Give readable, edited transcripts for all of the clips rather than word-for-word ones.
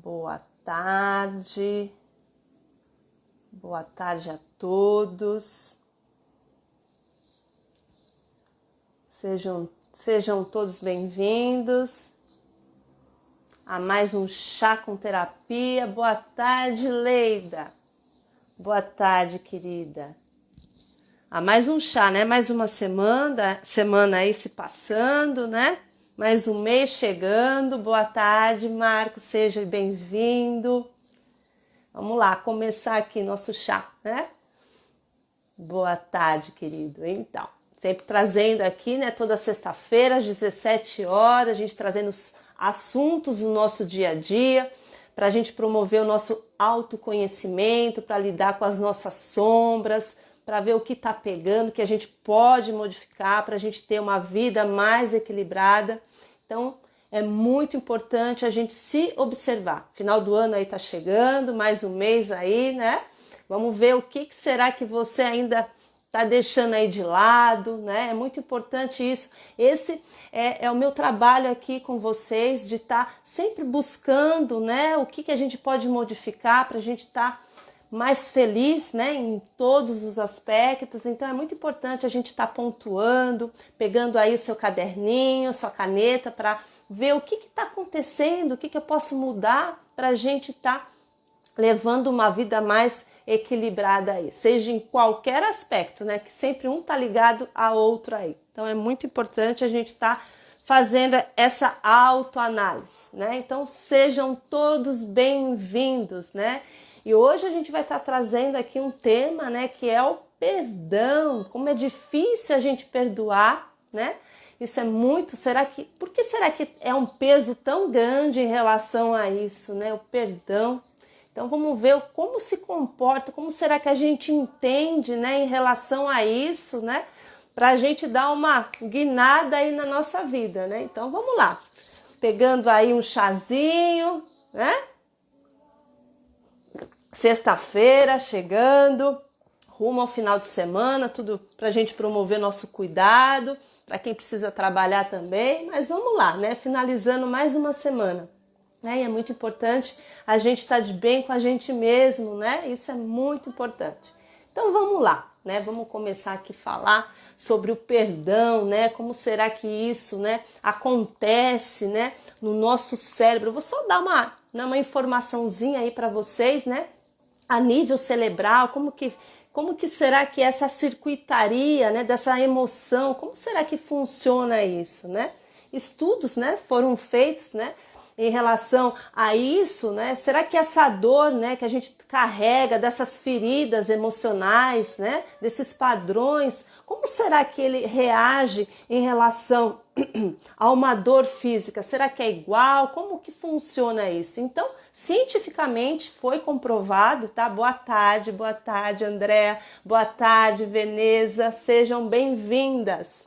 Boa tarde. Boa tarde a todos. Sejam todos bem-vindos a mais um Chá com Terapia. Boa tarde, Leida. Boa tarde, querida. A mais um chá, né? Mais uma semana aí se passando, né? Mais um mês chegando. Boa tarde, Marcos. Seja bem-vindo. Vamos lá, começar aqui nosso chá, né? Boa tarde, querido. Então, sempre trazendo aqui, né? Toda sexta-feira, às 17 horas, a gente trazendo os assuntos do nosso dia a dia, para a gente promover o nosso autoconhecimento, para lidar com as nossas sombras, para ver o que está pegando, o que a gente pode modificar, para a gente ter uma vida mais equilibrada. Então, é muito importante a gente se observar. Final do ano aí está chegando, mais um mês aí, né? Vamos ver o que será que você ainda está deixando aí de lado, né? É muito importante isso. Esse é o meu trabalho aqui com vocês, de estar sempre buscando, né? O que a gente pode modificar para a gente estar mais feliz, né, em todos os aspectos. Então é muito importante a gente estar pontuando, pegando aí o seu caderninho, sua caneta, para ver o que está acontecendo, o que eu posso mudar para a gente estar levando uma vida mais equilibrada aí, seja em qualquer aspecto, né, que sempre um está ligado a outro aí. Então é muito importante a gente estar fazendo essa autoanálise, né? Então sejam todos bem-vindos, né? E hoje a gente vai estar trazendo aqui um tema, né, que é o perdão. Como é difícil a gente perdoar, né? Isso é muito, por que será que é um peso tão grande em relação a isso, né? O perdão. Então vamos ver como se comporta, como será que a gente entende, né, em relação a isso, né? Para a gente dar uma guinada aí na nossa vida, né? Então vamos lá. Pegando aí um chazinho, né? Sexta-feira chegando, rumo ao final de semana, tudo para a gente promover nosso cuidado, para quem precisa trabalhar também, mas vamos lá, né? Finalizando mais uma semana, né? E é muito importante a gente estar de bem com a gente mesmo, né? Isso é muito importante. Então vamos lá, né? Vamos começar aqui a falar sobre o perdão, né? Como será que isso, né, acontece, né, no nosso cérebro? Eu vou só dar uma informaçãozinha aí para vocês, né? A nível cerebral, como que será que essa circuitaria, né, dessa emoção, como será que funciona isso, né? Estudos, né, foram feitos, né, em relação a isso, né? Será que essa dor, né, que a gente carrega, dessas feridas emocionais, né, desses padrões, como será que ele reage em relação a uma dor física? Será que é igual? Como que funciona isso? Então, cientificamente foi comprovado, tá? Boa tarde, Andréa. Boa tarde, Veneza. Sejam bem-vindas.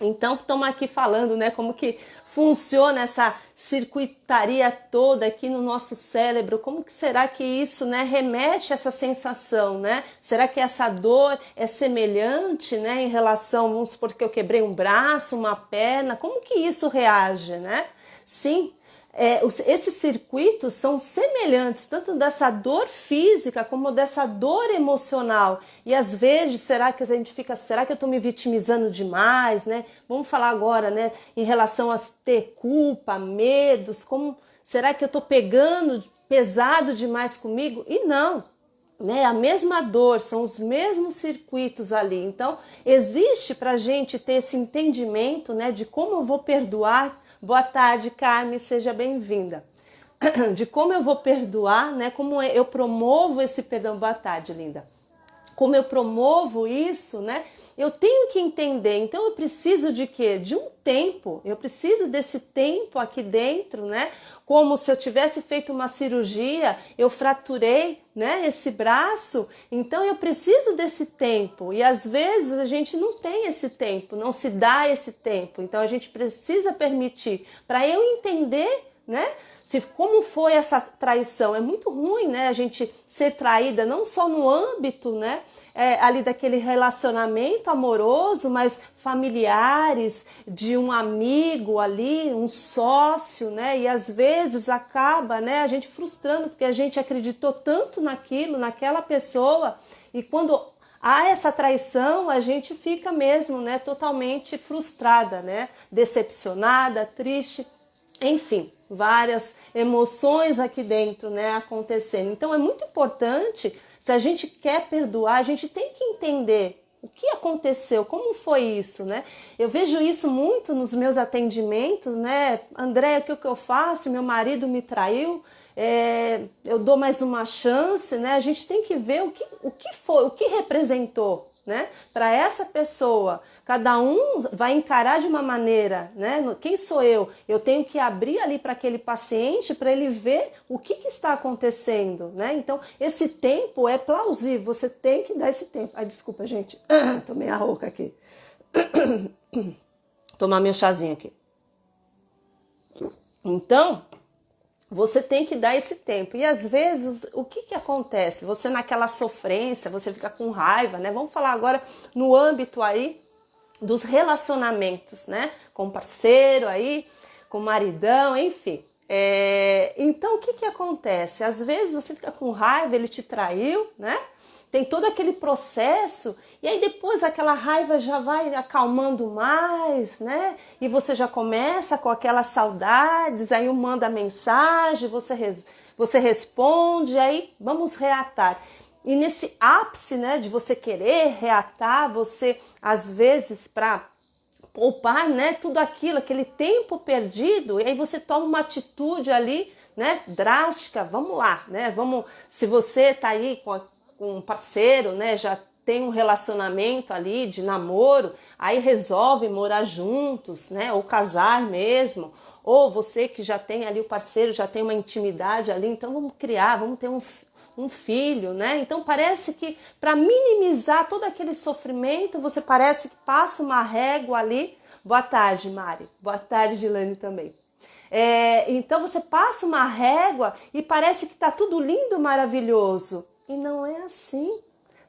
Então, estamos aqui falando, né, como que funciona essa circuitaria toda aqui no nosso cérebro, como que será que isso, né, remete a essa sensação, né? Será que essa dor é semelhante, né, em relação, vamos supor que eu quebrei um braço, uma perna, como que isso reage, né? Sim, esses circuitos são semelhantes, tanto dessa dor física como dessa dor emocional. E às vezes, será que eu estou me vitimizando demais, né? Vamos falar agora, né, em relação a ter culpa, medos, será que eu estou pegando pesado demais comigo? E não, né? A mesma dor, são os mesmos circuitos ali. Então, existe para a gente ter esse entendimento, né, de como eu vou perdoar. Boa tarde, Carmen, seja bem-vinda. De como eu vou perdoar, né? Como eu promovo esse perdão. Boa tarde, linda. Como eu promovo isso, né? Eu tenho que entender. Então eu preciso de quê? De um tempo. Eu preciso desse tempo aqui dentro, né? Como se eu tivesse feito uma cirurgia, eu fraturei, né, esse braço. Então eu preciso desse tempo. E às vezes a gente não tem esse tempo, não se dá esse tempo. Então a gente precisa permitir para eu entender, né? Como foi essa traição? É muito ruim, né? A gente ser traída não só no âmbito, né? Ali daquele relacionamento amoroso, mas familiares, de um amigo ali, um sócio, né? E às vezes acaba, né? A gente frustrando porque a gente acreditou tanto naquilo, naquela pessoa, e quando há essa traição, a gente fica mesmo, né? Totalmente frustrada, né? Decepcionada, triste, enfim, várias emoções aqui dentro, né, acontecendo. Então é muito importante, se a gente quer perdoar, a gente tem que entender o que aconteceu, como foi isso, né? Eu vejo isso muito nos meus atendimentos, né? André, o que eu faço? Meu marido me traiu, eu dou mais uma chance, né? A gente tem que ver o que foi, o que representou, né? Para essa pessoa, cada um vai encarar de uma maneira, né? Quem sou eu? Eu tenho que abrir ali para aquele paciente para ele ver o que está acontecendo, né? Então, esse tempo é plausível, você tem que dar esse tempo. Ai, desculpa, gente, tomei a rouca aqui. Tomar meu chazinho aqui. Então, você tem que dar esse tempo. E às vezes, o que acontece? Você naquela sofrência, você fica com raiva, né? Vamos falar agora no âmbito aí dos relacionamentos, né? Com parceiro aí, com maridão, enfim. Então, o que acontece? Às vezes você fica com raiva, ele te traiu, né? Tem todo aquele processo, e aí depois aquela raiva já vai acalmando mais, né? E você já começa com aquelas saudades, aí um manda mensagem, você responde, aí vamos reatar. E nesse ápice, né, de você querer reatar, você às vezes para poupar, né, tudo aquilo, aquele tempo perdido, e aí você toma uma atitude ali, né, drástica. Vamos lá, né? Se você tá aí com um parceiro, né, já tem um relacionamento ali de namoro, aí resolve morar juntos, né, ou casar mesmo, ou você que já tem ali o parceiro, já tem uma intimidade ali, então vamos criar, vamos ter um filho, né? Então parece que para minimizar todo aquele sofrimento, você parece que passa uma régua ali. Boa tarde, Mari. Boa tarde, Dilane também. Então você passa uma régua e parece que tá tudo lindo, maravilhoso. E não é assim,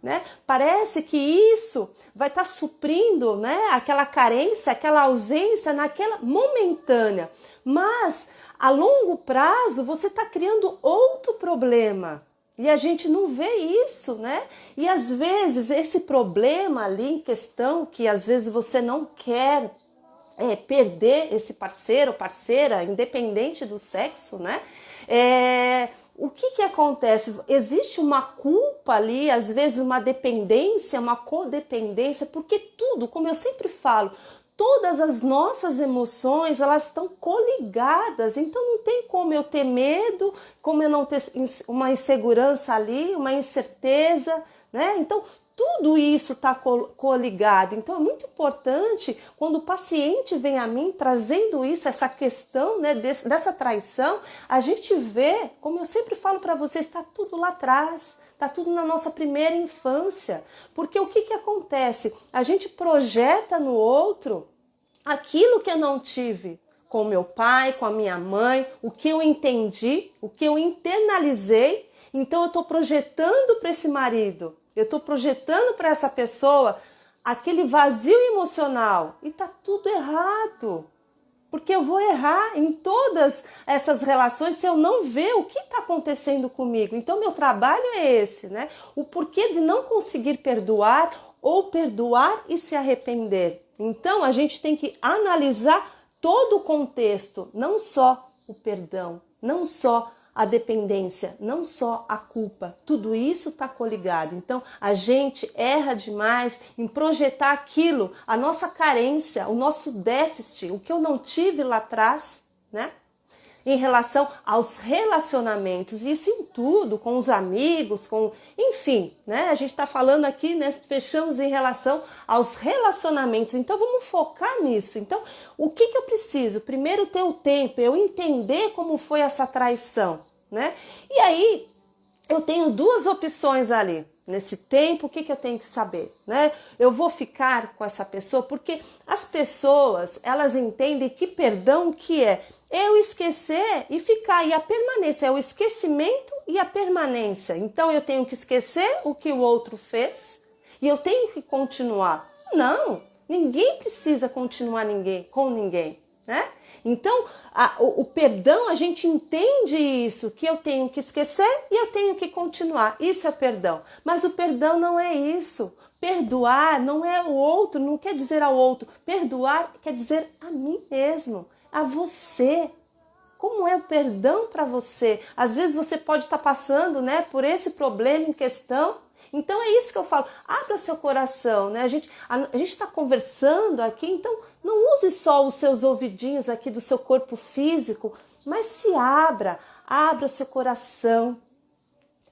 né? Parece que isso vai estar suprindo, né, aquela carência, aquela ausência naquela momentânea. Mas a longo prazo você está criando outro problema. E a gente não vê isso, né? E às vezes esse problema ali em questão, que às vezes você não quer perder esse parceiro ou parceira, independente do sexo, né? O que acontece? Existe uma culpa ali, às vezes uma dependência, uma codependência, porque tudo, como eu sempre falo, todas as nossas emoções, elas estão coligadas, então não tem como eu ter medo, como eu não ter uma insegurança ali, uma incerteza, né? Então, tudo isso está coligado. Então, é muito importante quando o paciente vem a mim trazendo isso, essa questão, né, dessa traição, a gente vê, como eu sempre falo para vocês, está tudo lá atrás. Está tudo na nossa primeira infância. Porque o que acontece? A gente projeta no outro aquilo que eu não tive com meu pai, com a minha mãe, o que eu entendi, o que eu internalizei. Então eu estou projetando para esse marido, eu estou projetando para essa pessoa aquele vazio emocional. E está tudo errado. Porque eu vou errar em todas essas relações se eu não ver o que está acontecendo comigo. Então, meu trabalho é esse, né? O porquê de não conseguir perdoar ou perdoar e se arrepender. Então, a gente tem que analisar todo o contexto, não só o perdão, não só a dependência, não só a culpa, tudo isso está coligado. Então, a gente erra demais em projetar aquilo, a nossa carência, o nosso déficit, o que eu não tive lá atrás, né? Em relação aos relacionamentos, isso em tudo, com os amigos, enfim, né? A gente está falando aqui, né? Fechamos em relação aos relacionamentos, então vamos focar nisso. Então, o que eu preciso? Primeiro ter o tempo, eu entender como foi essa traição, né? E aí, eu tenho duas opções ali. Nesse tempo, o que eu tenho que saber, né? Eu vou ficar com essa pessoa, porque as pessoas, elas entendem que perdão o que é? eu esquecer e ficar, e a permanência, é o esquecimento e a permanência. Então eu tenho que esquecer o que o outro fez e eu tenho que continuar. Não, ninguém precisa continuar com ninguém, né? Então, o perdão, a gente entende isso, que eu tenho que esquecer e eu tenho que continuar. Isso é perdão. Mas o perdão não é isso. Perdoar não é o outro, não quer dizer ao outro. Perdoar quer dizer a mim mesmo, a você. Como é o perdão para você? Às vezes você pode estar passando, né, por esse problema em questão. Então é isso que eu falo, abra seu coração, né? A gente está conversando aqui, então não use só os seus ouvidinhos aqui do seu corpo físico, mas se abra seu coração.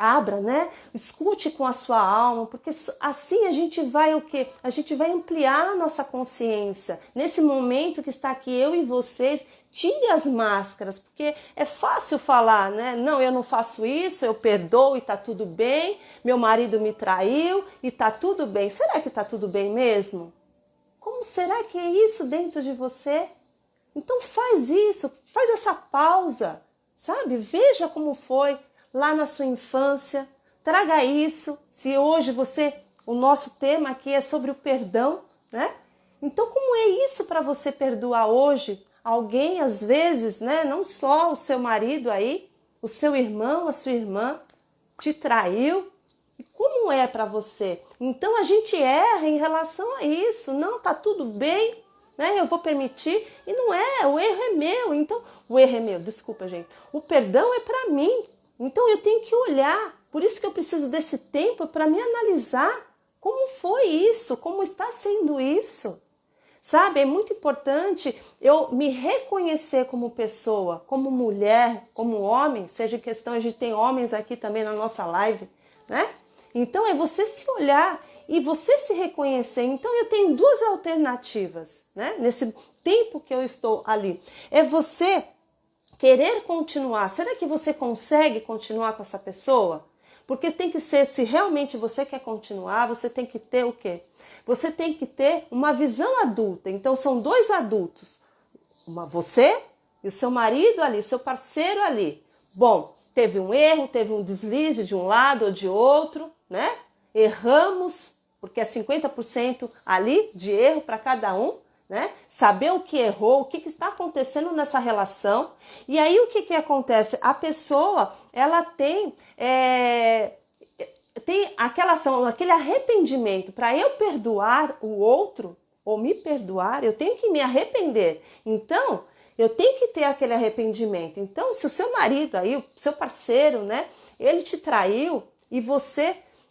Abra, né? Escute com a sua alma, porque assim a gente vai o quê? A gente vai ampliar a nossa consciência. Nesse momento que está aqui eu e vocês, tire as máscaras, porque é fácil falar, né? Não, eu não faço isso, eu perdoo e tá tudo bem. Meu marido me traiu e tá tudo bem. Será que tá tudo bem mesmo? Como será que é isso dentro de você? Então faz isso, faz essa pausa, sabe? Veja como foi lá na sua infância, traga isso. Se hoje o nosso tema aqui é sobre o perdão, né? Então como é isso para você perdoar hoje alguém, às vezes, né? Não só o seu marido aí, o seu irmão, a sua irmã te traiu. E como é para você? Então a gente erra em relação a isso. Não, tá tudo bem, né? Eu vou permitir. E não é, o erro é meu. Então, o erro é meu, desculpa, gente. O perdão é para mim. Então eu tenho que olhar, por isso que eu preciso desse tempo para me analisar como foi isso, como está sendo isso. Sabe, é muito importante eu me reconhecer como pessoa, como mulher, como homem, seja questão, a gente tem homens aqui também na nossa live, né? Então é você se olhar e você se reconhecer. Então eu tenho duas alternativas, né? Nesse tempo que eu estou ali. É você querer continuar. Será que você consegue continuar com essa pessoa? Porque tem que ser, se realmente você quer continuar, você tem que ter o quê? Você tem que ter uma visão adulta. Então são dois adultos. Você e o seu marido ali, seu parceiro ali. Bom, teve um erro, teve um deslize de um lado ou de outro, né? Erramos, porque é 50% ali de erro para cada um. Né? Saber o que errou, o que está acontecendo nessa relação. E aí o que acontece? A pessoa, ela tem aquela ação, aquele arrependimento. Para eu perdoar o outro, ou me perdoar, eu tenho que me arrepender. Então, eu tenho que ter aquele arrependimento. Então, se o seu marido aí, o seu parceiro, né, ele te traiu e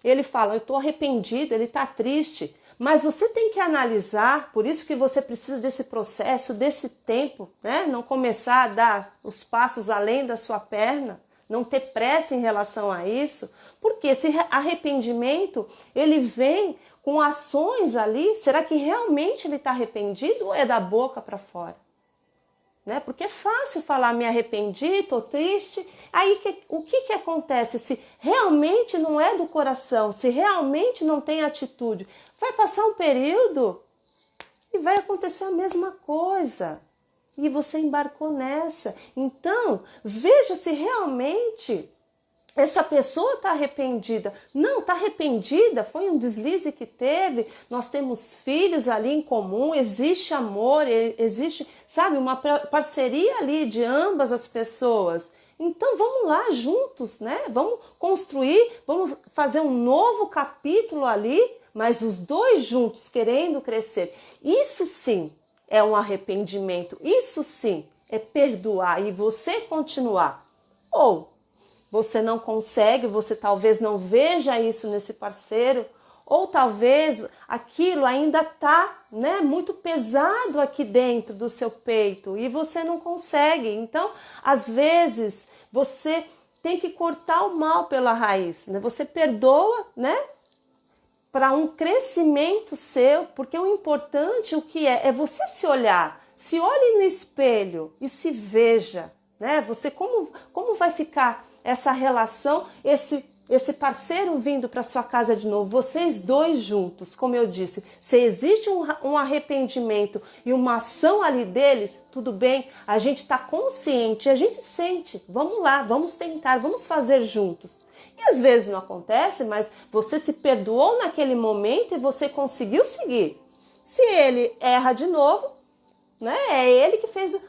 ele fala, eu estou arrependido, ele está triste. Mas você tem que analisar, por isso que você precisa desse processo, desse tempo, né? Não começar a dar os passos além da sua perna, não ter pressa em relação a isso, porque esse arrependimento, ele vem com ações ali, será que realmente ele está arrependido ou é da boca para fora? Né? Porque é fácil falar, me arrependi, estou triste. Aí o que acontece? Se realmente não é do coração, se realmente não tem atitude, vai passar um período e vai acontecer a mesma coisa. E você embarcou nessa. Então, veja se realmente essa pessoa está arrependida. Não, está arrependida, foi um deslize que teve, nós temos filhos ali em comum, existe amor, existe, sabe, uma parceria ali de ambas as pessoas. Então vamos lá juntos, né? Vamos construir, vamos fazer um novo capítulo ali, mas os dois juntos querendo crescer. Isso sim é um arrependimento, isso sim é perdoar e você continuar. Ou você não consegue, você talvez não veja isso nesse parceiro, ou talvez aquilo ainda está, né, muito pesado aqui dentro do seu peito e você não consegue. Então, às vezes, você tem que cortar o mal pela raiz, né? Você perdoa, né, para um crescimento seu, porque o importante, o que é você se olhar, se olhe no espelho e se veja, né? Você como vai ficar essa relação, esse parceiro vindo para sua casa de novo, vocês dois juntos, como eu disse, se existe um arrependimento e uma ação ali deles, tudo bem, a gente está consciente, a gente sente, vamos lá, vamos tentar, vamos fazer juntos. E às vezes não acontece, mas você se perdoou naquele momento e você conseguiu seguir. Se ele erra de novo, né, é ele que fez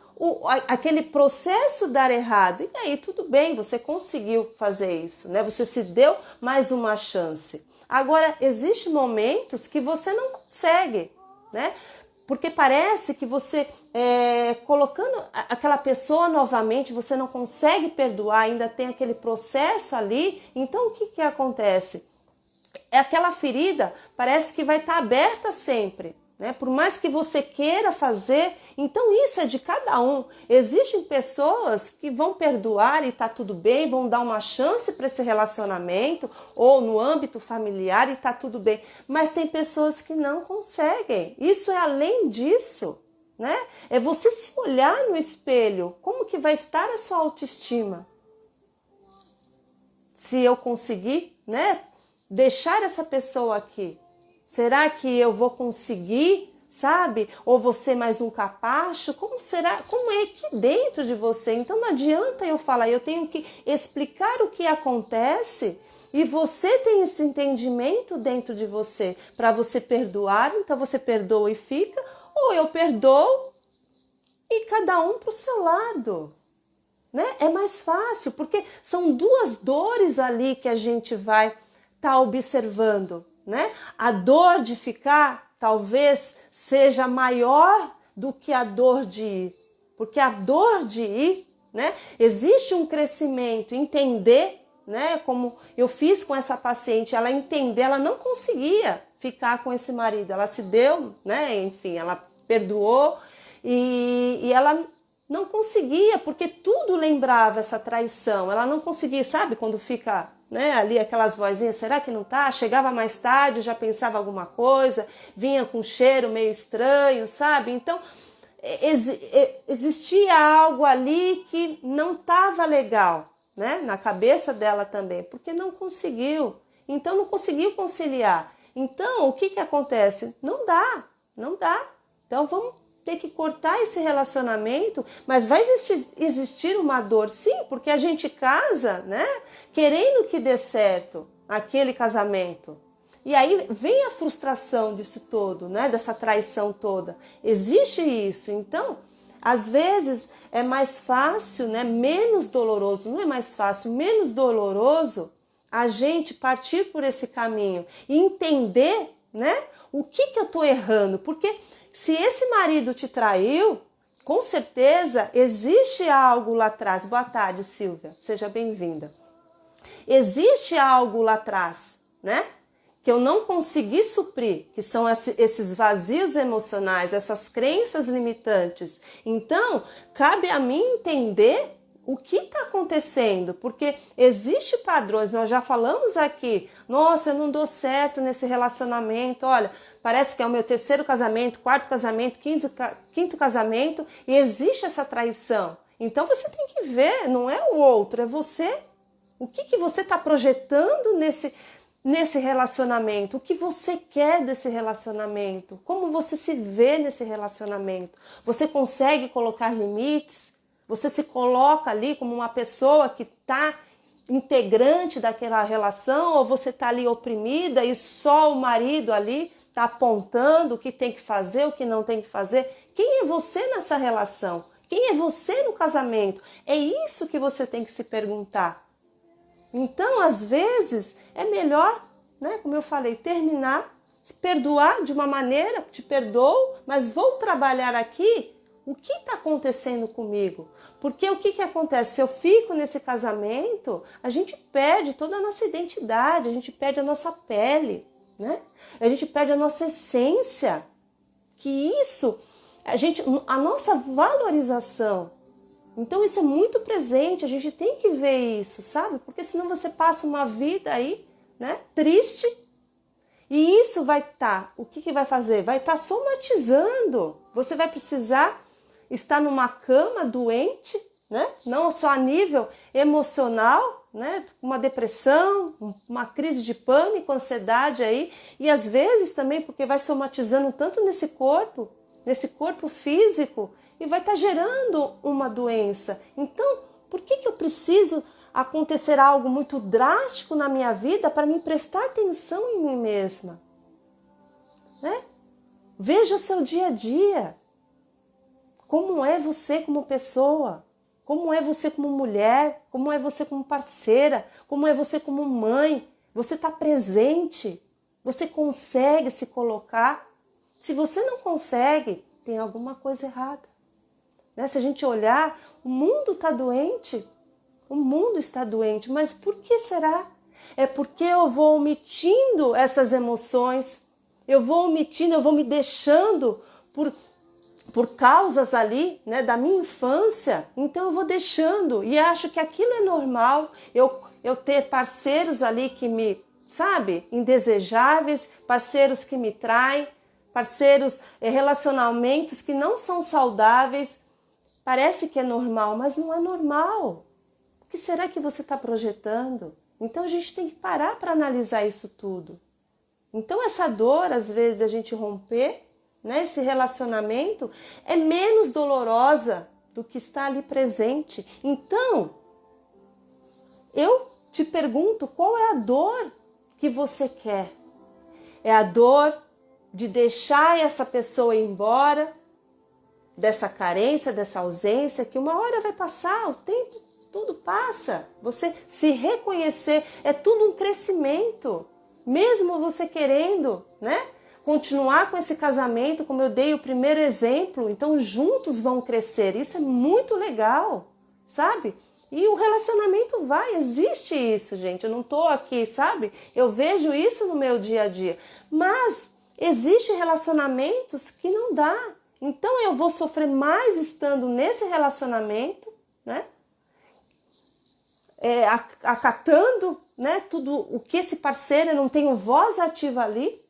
aquele processo dar errado. E aí tudo bem, você conseguiu fazer isso, né? Você se deu mais uma chance. Agora, existem momentos que você não consegue, né? Porque parece que você, colocando aquela pessoa novamente, você não consegue perdoar, ainda tem aquele processo ali. Então, o que acontece? Aquela ferida parece que vai estar aberta sempre. Né? Por mais que você queira fazer, então isso é de cada um. Existem pessoas que vão perdoar e tá tudo bem, vão dar uma chance para esse relacionamento, ou no âmbito familiar e tá tudo bem. Mas tem pessoas que não conseguem. Isso é além disso, né? É você se olhar no espelho. Como que vai estar a sua autoestima? Se eu conseguir, né, deixar essa pessoa aqui. Será que eu vou conseguir, sabe? Ou vou ser mais um capacho? Como será? Como é aqui dentro de você? Então não adianta eu falar, eu tenho que explicar o que acontece e você tem esse entendimento dentro de você para você perdoar. Então você perdoa e fica, ou eu perdoo e cada um para o seu lado. Né? É mais fácil, porque são duas dores ali que a gente vai estar observando. Né? A dor de ficar talvez seja maior do que a dor de ir, porque a dor de ir, né? Existe um crescimento, entender, né? Como eu fiz com essa paciente, ela entender, ela não conseguia ficar com esse marido, ela se deu, né? Enfim, ela perdoou e ela não conseguia, porque tudo lembrava essa traição, ela não conseguia, sabe quando fica... Né, ali aquelas vozinhas, será que não tá? Chegava mais tarde, já pensava alguma coisa, vinha com um cheiro meio estranho, sabe? Então, existia algo ali que não estava legal, né? Na cabeça dela também, porque não conseguiu. Então, não conseguiu conciliar. Então, o que acontece? Não dá, não dá. Então, vamos ter que cortar esse relacionamento, mas vai existir uma dor, sim, porque a gente casa, né, querendo que dê certo aquele casamento. E aí vem a frustração disso todo, né, dessa traição toda. Existe isso. Então, às vezes é mais fácil, né, menos doloroso, não é mais fácil, menos doloroso a gente partir por esse caminho e entender, né, o que eu tô errando, porque se esse marido te traiu, com certeza existe algo lá atrás. Boa tarde, Silvia. Seja bem-vinda. Existe algo lá atrás, né? Que eu não consegui suprir, que são esses vazios emocionais, essas crenças limitantes. Então, cabe a mim entender o que está acontecendo, porque existem padrões, nós já falamos aqui, nossa, eu não dou certo nesse relacionamento, olha, parece que é o meu terceiro casamento, quarto casamento, quinto casamento, e existe essa traição. Então você tem que ver, não é o outro, é você. O que você está projetando nesse relacionamento? O que você quer desse relacionamento? Como você se vê nesse relacionamento? Você consegue colocar limites? Você se coloca ali como uma pessoa que está integrante daquela relação, ou você está ali oprimida e só o marido ali está apontando o que tem que fazer, o que não tem que fazer? Quem é você nessa relação? Quem é você no casamento? É isso que você tem que se perguntar. Então, às vezes, é melhor, né, como eu falei, terminar, se perdoar de uma maneira, te perdoo, mas vou trabalhar aqui o que está acontecendo comigo. Porque o que acontece? Se eu fico nesse casamento, a gente perde toda a nossa identidade, a gente perde a nossa pele, né? A gente perde a nossa essência. Que isso, a nossa valorização. Então isso é muito presente, a gente tem que ver isso, sabe? Porque senão você passa uma vida aí, né, triste, e isso vai estar, o que vai fazer? Vai estar somatizando. Você vai precisar estar numa cama doente, né? Não só a nível emocional, né? Uma depressão, uma crise de pânico, ansiedade aí, e às vezes também porque vai somatizando tanto nesse corpo físico, e vai estar gerando uma doença. Então, por que eu preciso acontecer algo muito drástico na minha vida para me prestar atenção em mim mesma? Né? Veja o seu dia a dia. Como é você como pessoa? Como é você como mulher? Como é você como parceira? Como é você como mãe? Você está presente? Você consegue se colocar? Se você não consegue, tem alguma coisa errada. Né? Se a gente olhar, o mundo está doente. O mundo está doente. Mas por que será? É porque eu vou omitindo essas emoções. Eu vou omitindo, eu vou me deixando por causas ali, né, da minha infância. Então eu vou deixando e acho que aquilo é normal. Eu ter parceiros ali que me, sabe, indesejáveis, parceiros que me traem, parceiros, relacionamentos que não são saudáveis. Parece que é normal, mas não é normal. O que será que você está projetando? Então a gente tem que parar para analisar isso tudo. Então essa dor, às vezes, a gente romper, né, esse relacionamento, é menos dolorosa do que está ali presente. Então, eu te pergunto, qual é a dor que você quer? É a dor de deixar essa pessoa ir embora, dessa carência, dessa ausência, que uma hora vai passar, o tempo, tudo passa. Você se reconhecer, é tudo um crescimento. Mesmo você querendo, né, continuar com esse casamento, como eu dei o primeiro exemplo, então juntos vão crescer. Isso é muito legal, sabe? E o relacionamento vai, existe isso, gente. Eu não tô aqui, sabe? Eu vejo isso no meu dia a dia. Mas existem relacionamentos que não dá. Então eu vou sofrer mais estando nesse relacionamento, né? Acatando, né, tudo o que esse parceiro, eu não tenho voz ativa ali,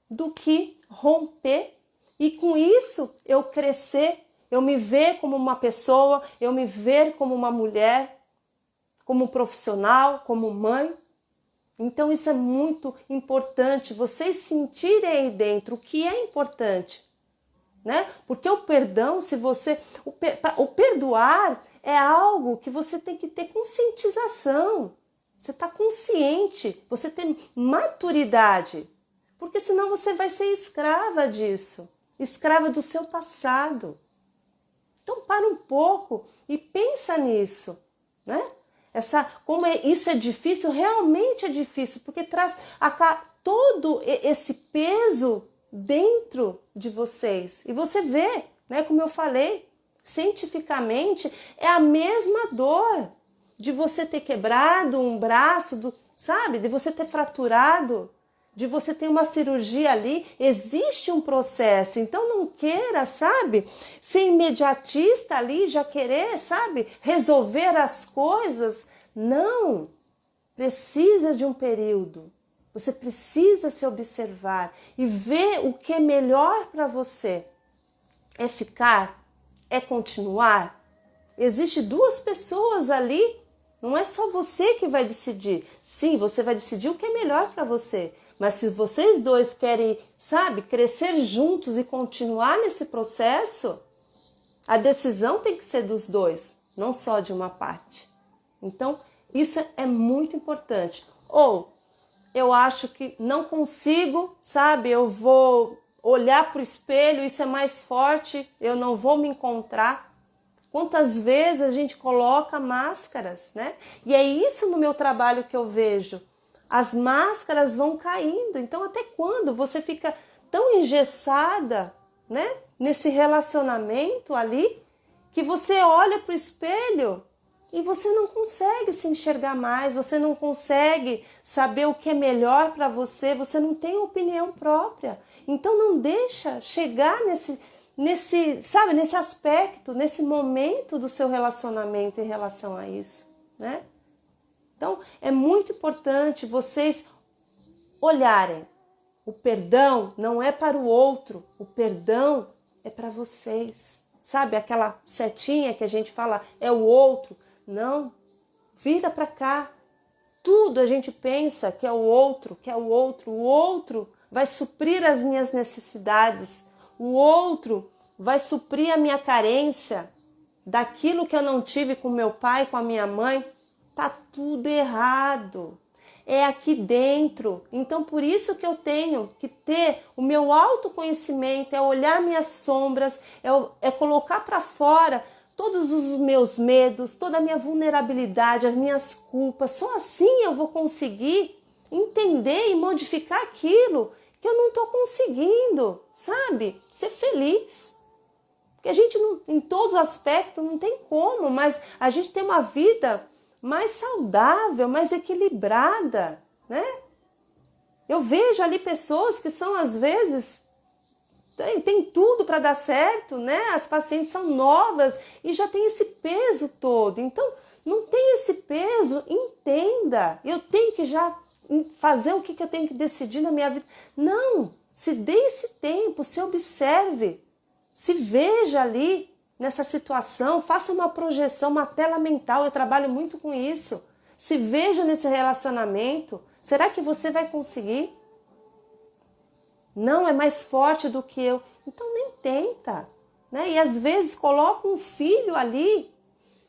do que romper e com isso eu crescer, eu me ver como uma pessoa, eu me ver como uma mulher, como profissional, como mãe. Então isso é muito importante, vocês sentirem aí dentro o que é importante, né? Porque o perdão, se você o perdoar é algo que você tem que ter conscientização. Você está consciente, você tem maturidade, porque senão você vai ser escrava disso, escrava do seu passado. Então para um pouco e pensa nisso, né? Isso é difícil, realmente é difícil, porque traz todo esse peso dentro de vocês. E você vê, né, como eu falei, cientificamente é a mesma dor de você ter quebrado um braço, sabe? De você ter fraturado, de você ter uma cirurgia ali. Existe um processo, então não queira, sabe, ser imediatista ali, já querer, sabe, resolver as coisas. Não, precisa de um período. Você precisa se observar e ver o que é melhor para você. É ficar? É continuar? Existe duas pessoas ali, não é só você que vai decidir. Sim, você vai decidir o que é melhor para você, mas se vocês dois querem, sabe, crescer juntos e continuar nesse processo, a decisão tem que ser dos dois, não só de uma parte. Então, isso é muito importante. Ou eu acho que não consigo, sabe, eu vou olhar para o espelho, isso é mais forte, eu não vou me encontrar. Quantas vezes a gente coloca máscaras, né? E é isso no meu trabalho que eu vejo. As máscaras vão caindo. Então, até quando você fica tão engessada, né, nesse relacionamento ali, que você olha para o espelho e você não consegue se enxergar mais, você não consegue saber o que é melhor para você, você não tem opinião própria. Então, não deixa chegar sabe, nesse aspecto, nesse momento do seu relacionamento em relação a isso, né? Então, é muito importante vocês olharem. O perdão não é para o outro, o perdão é para vocês. sabe, aquela setinha que a gente fala é o outro. Não, vira para cá. Tudo a gente pensa que é o outro, que é o outro. O outro vai suprir as minhas necessidades. O outro vai suprir a minha carência daquilo que eu não tive com meu pai, com a minha mãe. Tá tudo errado. É aqui dentro. Então, por isso que eu tenho que ter o meu autoconhecimento, é olhar minhas sombras, é colocar para fora todos os meus medos, toda a minha vulnerabilidade, as minhas culpas. Só assim eu vou conseguir entender e modificar aquilo que eu não estou conseguindo, sabe? Ser feliz. Porque a gente, não, em todos os aspectos, não tem como, mas a gente tem uma vida mais saudável, mais equilibrada, né? Eu vejo ali pessoas que são, às vezes, tem tudo para dar certo, né? As pacientes são novas e já tem esse peso todo. Então, não tem esse peso, entenda. Eu tenho que já fazer o que eu tenho que decidir na minha vida. Não, se dê esse tempo, se observe, se veja ali nessa situação, faça uma projeção, uma tela mental, eu trabalho muito com isso. Se veja nesse relacionamento, será que você vai conseguir? Não, é mais forte do que eu. Então nem tenta, né? E às vezes coloca um filho ali,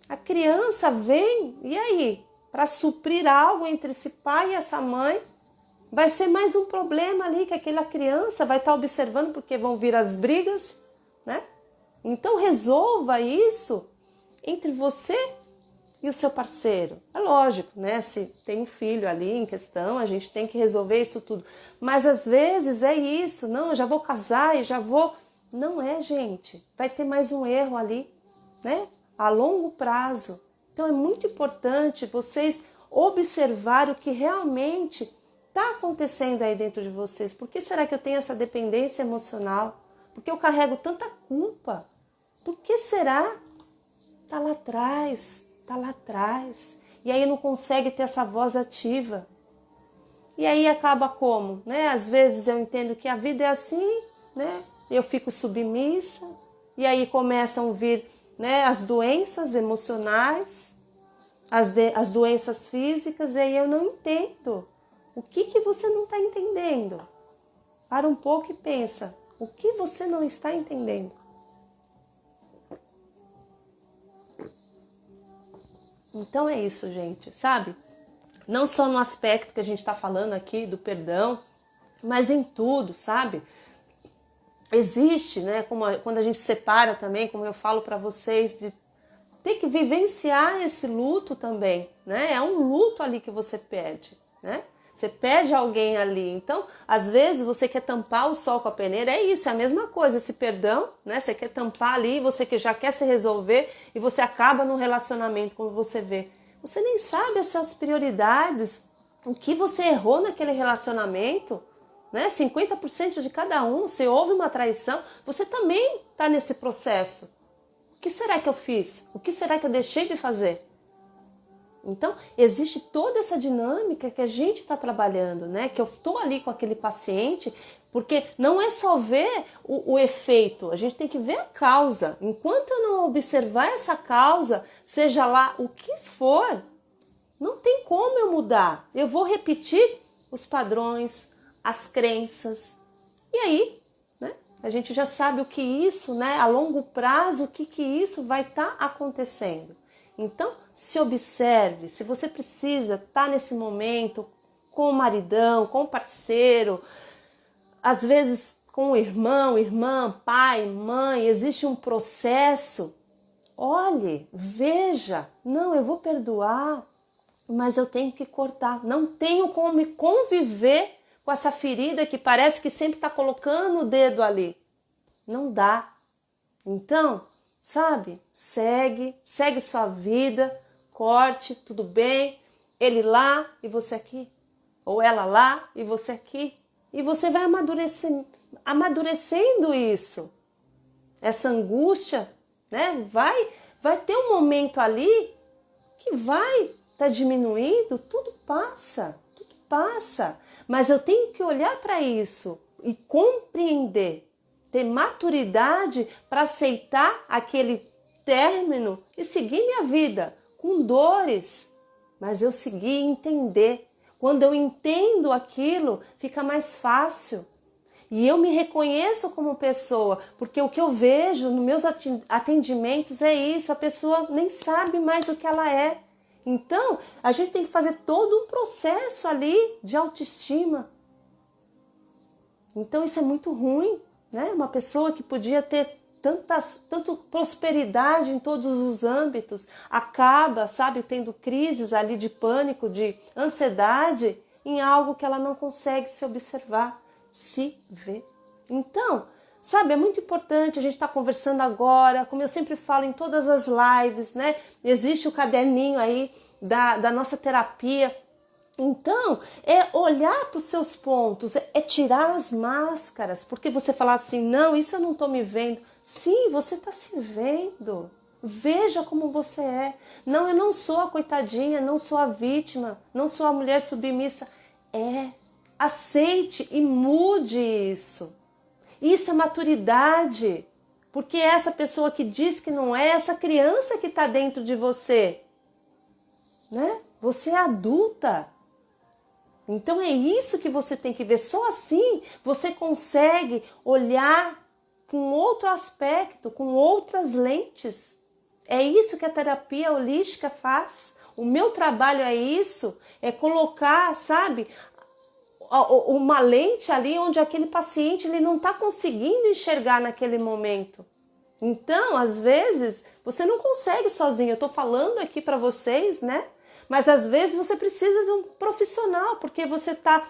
a criança vem, e aí? Para suprir algo entre esse pai e essa mãe, vai ser mais um problema ali que aquela criança vai estar observando, porque vão vir as brigas, né? Então resolva isso entre você e o seu parceiro. É lógico, né? Se tem um filho ali em questão, a gente tem que resolver isso tudo. Mas às vezes é isso, não, eu já vou casar e já vou... Não é, gente. Vai ter mais um erro ali, né? A longo prazo. Então é muito importante vocês observar o que realmente está acontecendo aí dentro de vocês. Por que será que eu tenho essa dependência emocional? Por que eu carrego tanta culpa? Por que será? Tá lá atrás, tá lá atrás. E aí não consegue ter essa voz ativa. E aí acaba como? Né? Às vezes eu entendo que a vida é assim, né? Eu fico submissa. E aí começam a vir, né, as doenças emocionais, as doenças físicas. E aí eu não entendo. O que você não está entendendo? Para um pouco e pensa. O que você não está entendendo? Então é isso, gente, sabe? Não só no aspecto que a gente está falando aqui do perdão, mas em tudo, sabe? Existe, né? Quando a gente separa também, como eu falo para vocês, de ter que vivenciar esse luto também, né? É um luto ali que você perde, né? Você perde alguém ali. Então, às vezes, você quer tampar o sol com a peneira. É isso, é a mesma coisa. Esse perdão, né? Você quer tampar ali, você que já quer se resolver e você acaba no relacionamento, como você vê. Você nem sabe as suas prioridades, o que você errou naquele relacionamento, né? 50% de cada um. Se houve uma traição, você também está nesse processo. O que será que eu fiz? O que será que eu deixei de fazer? Então, existe toda essa dinâmica que a gente está trabalhando, né? Que eu estou ali com aquele paciente, porque não é só ver o efeito, a gente tem que ver a causa. Enquanto eu não observar essa causa, seja lá o que for, não tem como eu mudar. Eu vou repetir os padrões, as crenças. E aí, né? A gente já sabe o que isso, né? A longo prazo, o que isso vai estar acontecendo. Então, se observe, se você precisa estar nesse momento com o maridão, com o parceiro, às vezes com o irmão, irmã, pai, mãe, existe um processo, olhe, veja, não, eu vou perdoar, mas eu tenho que cortar, não tenho como conviver com essa ferida que parece que sempre está colocando o dedo ali, não dá. Então, sabe, segue sua vida, corte, tudo bem, ele lá e você aqui, ou ela lá e você aqui, e você vai amadurecendo isso, essa angústia, né, vai ter um momento ali que vai estar diminuindo, tudo passa, mas eu tenho que olhar para isso e compreender ter maturidade para aceitar aquele término e seguir minha vida com dores, mas eu segui e entender. Quando eu entendo aquilo, fica mais fácil. E eu me reconheço como pessoa, porque o que eu vejo nos meus atendimentos é isso, a pessoa nem sabe mais o que ela é. Então, a gente tem que fazer todo um processo ali de autoestima. Então, isso é muito ruim, né? Uma pessoa que podia ter tanta prosperidade em todos os âmbitos, acaba, sabe, tendo crises ali de pânico, de ansiedade, em algo que ela não consegue se observar, se ver. Então, sabe, é muito importante a gente estar conversando agora, como eu sempre falo em todas as lives, né? Existe o caderninho aí da nossa terapia. Então, é olhar para os seus pontos, é tirar as máscaras, porque você falar assim, não, isso eu não estou me vendo. Sim, você está se vendo. Veja como você é. Não, eu não sou a coitadinha, não sou a vítima, não sou a mulher submissa. Aceite e mude isso. Isso é maturidade, porque essa pessoa que diz que não é, essa criança que está dentro de você, né? Você é adulta. Então é isso que você tem que ver. Só assim você consegue olhar com outro aspecto, com outras lentes. É isso que a terapia holística faz. O meu trabalho é isso, é colocar, sabe, uma lente ali onde aquele paciente ele não está conseguindo enxergar naquele momento. Então, às vezes, você não consegue sozinho. Eu estou falando aqui para vocês, né? Mas às vezes você precisa de um profissional, porque você está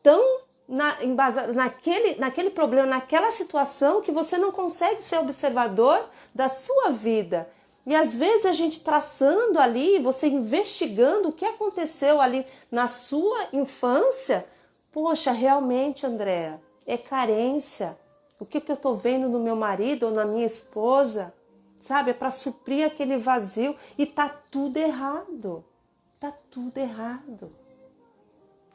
tão naquele problema, naquela situação, que você não consegue ser observador da sua vida. E às vezes a gente traçando ali, você investigando o que aconteceu ali na sua infância, poxa, realmente, Andréa, é carência. O que eu estou vendo no meu marido ou na minha esposa? Sabe, é para suprir aquele vazio e tá tudo errado. Tá tudo errado.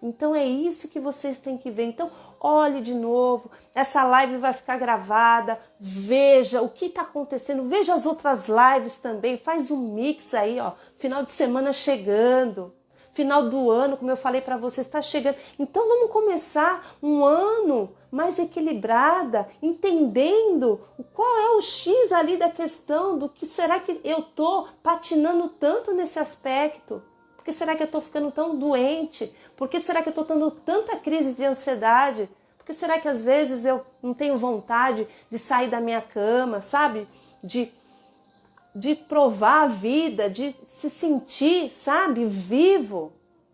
Então é isso que vocês têm que ver. Então olhe de novo, essa live vai ficar gravada, veja o que está acontecendo, veja as outras lives também, faz um mix aí, ó, final de semana chegando, final do ano, como eu falei para vocês, está chegando. Então vamos começar um ano mais equilibrada, entendendo qual é o X ali da questão, do que será que eu estou patinando tanto nesse aspecto. Por que será que eu estou ficando tão doente? Por que será que eu estou tendo tanta crise de ansiedade? Por que será que às vezes eu não tenho vontade de sair da minha cama, sabe? De provar a vida, de se sentir, sabe, vivo?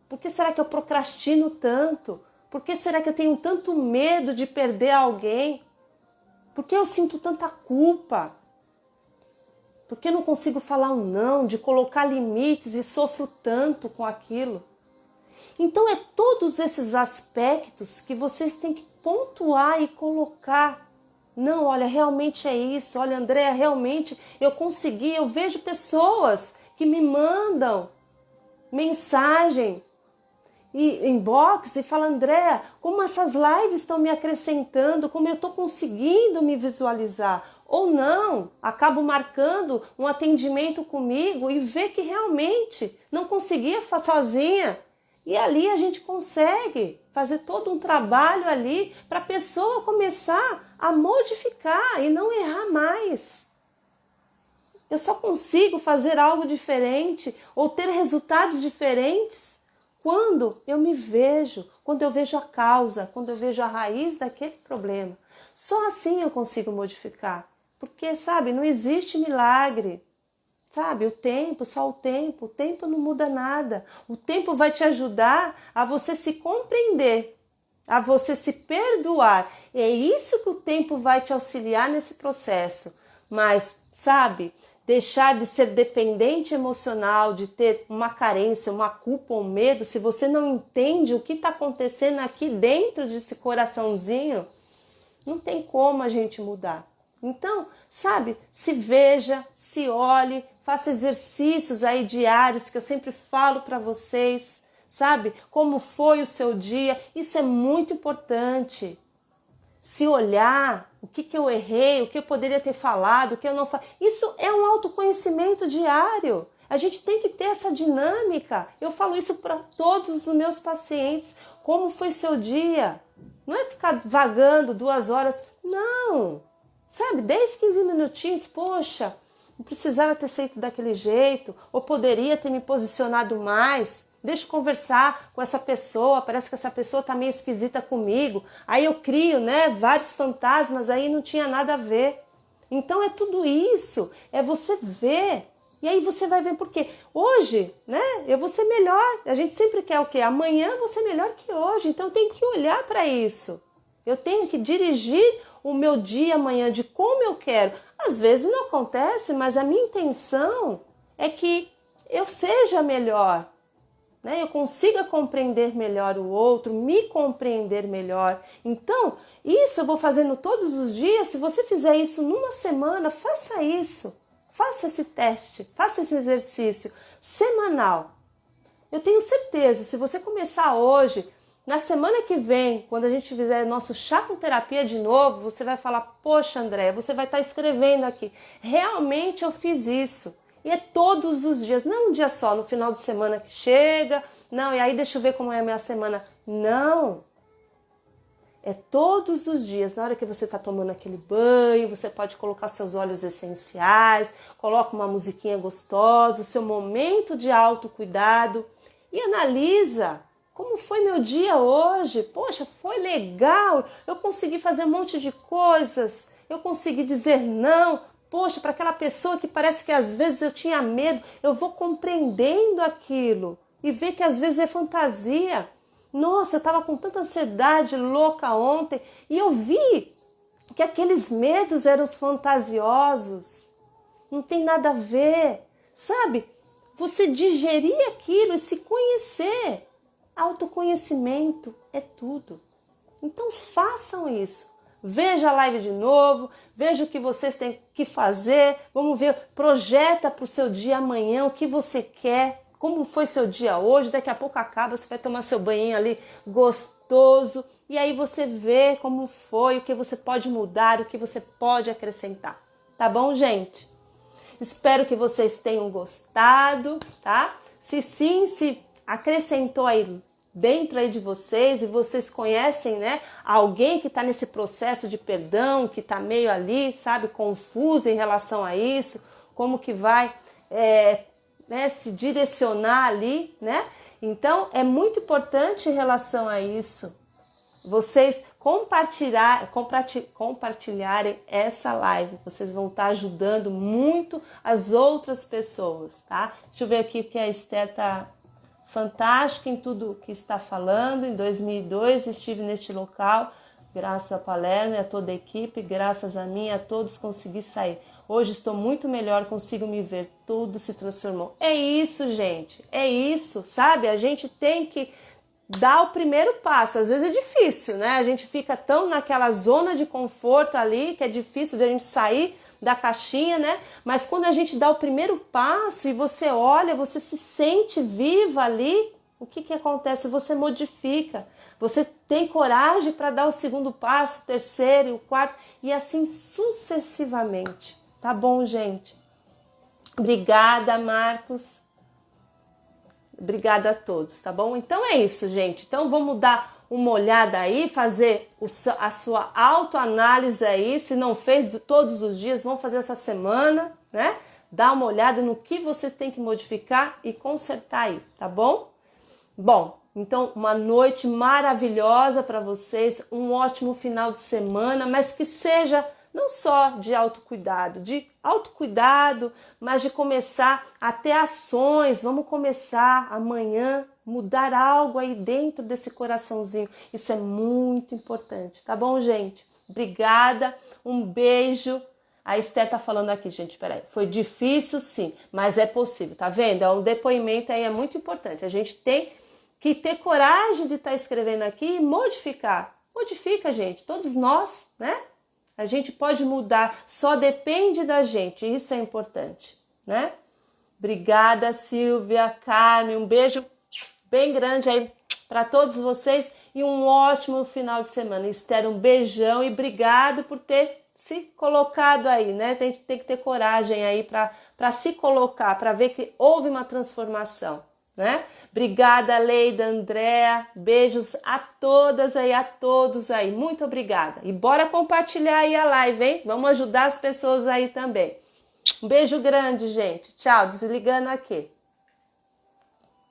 Por que será que eu procrastino tanto? Por que será que eu tenho tanto medo de perder alguém? Por que eu sinto tanta culpa? Por que eu não consigo falar um não, de colocar limites e sofro tanto com aquilo? Então é todos esses aspectos que vocês têm que pontuar e colocar. Não, olha, realmente é isso. Olha, Andréa, realmente eu consegui. Eu vejo pessoas que me mandam mensagem e inbox e falam, Andréa, como essas lives estão me acrescentando, como eu estou conseguindo me visualizar. Ou não, acabo marcando um atendimento comigo e vê que realmente não conseguia sozinha. E ali a gente consegue fazer todo um trabalho ali para a pessoa começar a modificar e não errar mais. Eu só consigo fazer algo diferente ou ter resultados diferentes quando eu me vejo, quando eu vejo a causa, quando eu vejo a raiz daquele problema. Só assim eu consigo modificar. Porque, sabe, não existe milagre. Sabe, só o tempo não muda nada. O tempo vai te ajudar a você se compreender, a você se perdoar. É isso que o tempo vai te auxiliar nesse processo. Mas, sabe, deixar de ser dependente emocional, de ter uma carência, uma culpa ou um medo, se você não entende o que está acontecendo aqui dentro desse coraçãozinho, não tem como a gente mudar. Então, sabe, se veja, se olhe, faça exercícios aí diários que eu sempre falo para vocês, sabe? Como foi o seu dia, isso é muito importante. se olhar, o que eu errei, o que eu poderia ter falado, o que eu não falei. Isso é um autoconhecimento diário. A gente tem que ter essa dinâmica. Eu falo isso para todos os meus pacientes. Como foi seu dia? Não é ficar vagando 2 horas. Não. Sabe, 10, 15 minutinhos, poxa, não precisava ter feito daquele jeito. Ou poderia ter me posicionado mais. Deixa eu conversar com essa pessoa, parece que essa pessoa tá meio esquisita comigo. Aí eu crio, né, vários fantasmas, aí não tinha nada a ver. Então é tudo isso, é você ver. E aí você vai ver por quê. Hoje, né, eu vou ser melhor. A gente sempre quer o quê? Amanhã eu vou ser melhor que hoje. Então eu tenho que olhar para isso. Eu tenho que dirigir o meu dia amanhã de como eu quero. Às vezes não acontece, mas a minha intenção é que eu seja melhor. Eu consiga compreender melhor o outro, me compreender melhor. Então, isso eu vou fazendo todos os dias. Se você fizer isso numa semana, faça isso. Faça esse teste, faça esse exercício semanal. Eu tenho certeza, se você começar hoje, na semana que vem, quando a gente fizer nosso chá com terapia de novo, você vai falar, poxa André, você vai estar escrevendo aqui. Realmente eu fiz isso. E é todos os dias, não um dia só, no final de semana que chega, não, e aí deixa eu ver como é a minha semana. Não, é todos os dias, na hora que você está tomando aquele banho, você pode colocar seus óleos essenciais, coloca uma musiquinha gostosa, o seu momento de autocuidado e analisa como foi meu dia hoje. Poxa, foi legal, eu consegui fazer um monte de coisas, eu consegui dizer não. Poxa, para aquela pessoa que parece que às vezes eu tinha medo, eu vou compreendendo aquilo e ver que às vezes é fantasia. Nossa, eu estava com tanta ansiedade louca ontem e eu vi que aqueles medos eram os fantasiosos. Não tem nada a ver, sabe? Você digerir aquilo e se conhecer. Autoconhecimento é tudo. Então façam isso. Veja a live de novo, veja o que vocês têm que fazer, vamos ver, projeta para o seu dia amanhã o que você quer, como foi seu dia hoje, daqui a pouco acaba, você vai tomar seu banho ali gostoso, e aí você vê como foi, o que você pode mudar, o que você pode acrescentar, tá bom, gente? Espero que vocês tenham gostado, tá? Se sim, se acrescentou aí dentro aí de vocês e vocês conhecem, né, alguém que está nesse processo de perdão, que está meio ali, sabe, confuso em relação a isso, como que vai se direcionar ali, né? Então é muito importante em relação a isso vocês compartilharem essa live. Vocês vão estar ajudando muito as outras pessoas, tá? Deixa eu ver aqui que a Esther tá fantástica em tudo que está falando. Em 2002 estive neste local, graças a Palermo e a toda a equipe, graças a mim, a todos consegui sair. Hoje estou muito melhor, consigo me ver, tudo se transformou. É isso, gente, é isso, sabe? A gente tem que dar o primeiro passo. Às vezes é difícil, né? A gente fica tão naquela zona de conforto ali, que é difícil de a gente sair da caixinha, né? Mas quando a gente dá o primeiro passo e você olha, você se sente viva ali, o que acontece? Você modifica. Você tem coragem para dar o segundo passo, o terceiro e o quarto, e assim sucessivamente. Tá bom, gente? Obrigada, Marcos. Obrigada a todos, tá bom? Então é isso, gente. Então vamos dar uma olhada aí, fazer a sua autoanálise aí. Se não fez todos os dias, vamos fazer essa semana, né? Dá uma olhada no que vocês têm que modificar e consertar aí, tá bom? Bom, então uma noite maravilhosa para vocês, um ótimo final de semana, mas que seja não só de autocuidado, mas de começar a ter ações. Vamos começar amanhã, mudar algo aí dentro desse coraçãozinho. Isso é muito importante, tá bom, gente? Obrigada, um beijo. A Esther tá falando aqui, gente, peraí. Foi difícil, sim, mas é possível, tá vendo? É um depoimento aí, é muito importante. A gente tem que ter coragem de estar escrevendo aqui e modificar. Modifica, gente, todos nós, né? A gente pode mudar, só depende da gente, isso é importante, né? Obrigada, Silvia, Carmen, um beijo bem grande aí para todos vocês e um ótimo final de semana. Esther, um beijão e obrigado por ter se colocado aí, né? Tem que ter coragem aí para se colocar, para ver que houve uma transformação, né? Obrigada, Leida, Andréa, beijos a todas aí, a todos aí, muito obrigada. E bora compartilhar aí a live, hein? Vamos ajudar as pessoas aí também. Um beijo grande, gente. Tchau, desligando aqui.